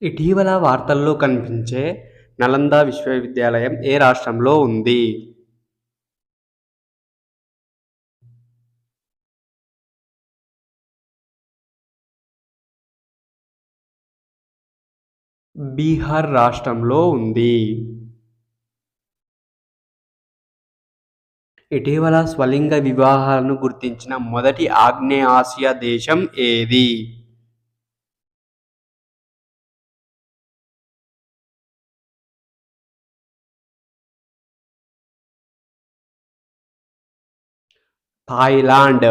ఇటీవల వార్తల్లో కనిపించే నలంద విశ్వవిద్యాలయం ఏ రాష్ట్రంలో ఉంది? బీహార్ రాష్ట్రంలో ఉంది. ఇటీవల స్వలింగ వివాహాలను గుర్తించిన మొదటి ఆగ్నేయాసియా దేశం ఏది? థాయిలాండ్.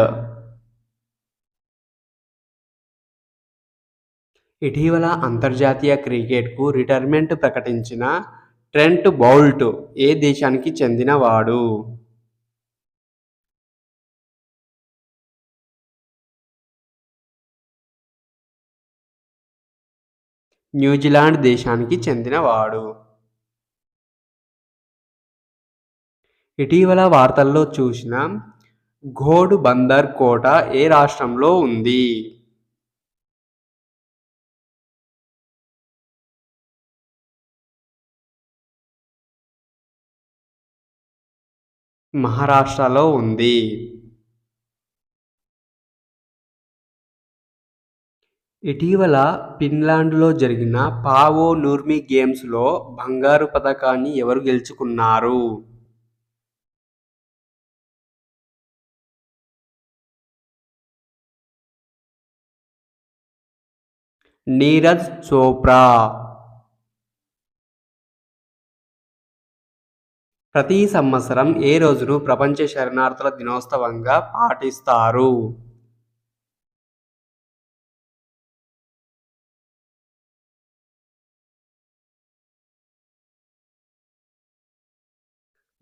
ఇటీవల అంతర్జాతీయ క్రికెట్‌కు రిటైర్మెంట్ ప్రకటించిన ట్రెంట్ బౌల్ట్ ఏ దేశానికి చెందినవాడు? న్యూజిలాండ్ దేశానికి చెందినవాడు. ఇటీవల వార్తల్లో చూసిన ఘోడ్ బందర్ కోట ఏ రాష్ట్రంలో ఉంది? మహారాష్ట్రలో ఉంది. ఇటీవల ఫిన్లాండ్లో జరిగిన పావో నూర్మి గేమ్స్లో బంగారు పతకాన్ని ఎవరు గెలుచుకున్నారు? నీరజ్ చోప్రా. ప్రతి సంవత్సరం ఏ రోజును ప్రపంచ శరణార్థుల దినోత్సవంగా పాటిస్తారు?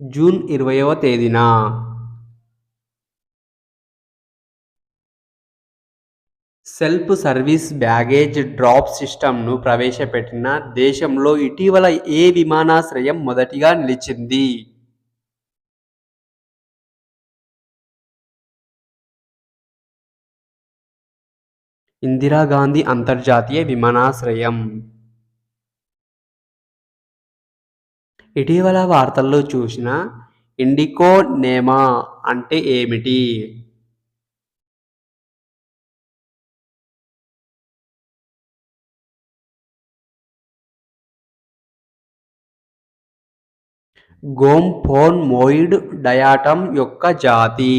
జూన్ 20వ తేదీన. సెల్ఫ్ సర్వీస్ బ్యాగేజ్ డ్రాప్ సిస్టమ్ను ప్రవేశపెట్టిన దేశంలో ఇటీవల ఏ విమానాశ్రయం మొదటిగా నిలిచింది? ఇందిరాగాంధీ అంతర్జాతీయ విమానాశ్రయం. ఇటీవల వార్తల్లో చూసిన ఇండికో నేమా అంటే ఏమిటి? గోంఫోన్మోయిడ్ డయాటమ్ యొక్క జాతి.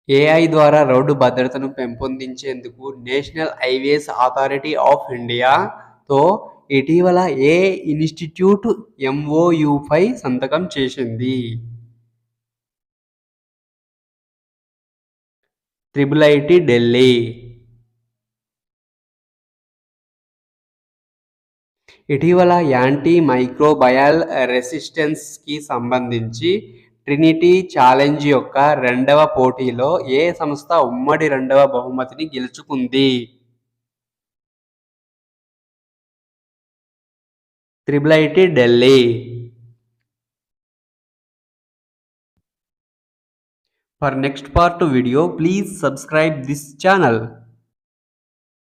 ఏఐ ద్వారా రోడ్డు భద్రతను పెంపొందించేందుకు నేషనల్ హైవేస్ అథారిటీ ఆఫ్ ఇండియాతో ఇటీవల ఏ ఇన్స్టిట్యూట్ ఎంఓయూపై సంతకం చేసింది? ఐఐటి ఢిల్లీ. ఇటీవల యాంటీ మైక్రోబయల్ రెసిస్టెన్స్కి సంబంధించి ట్రినిటీ ఛాలెంజ్ యొక్క రెండవ పోటీలో ఏ సంస్థ ఉమ్మడి రెండవ బహుమతిని గెలుచుకుంది? IIT Delhi. For next part video, please subscribe this channel.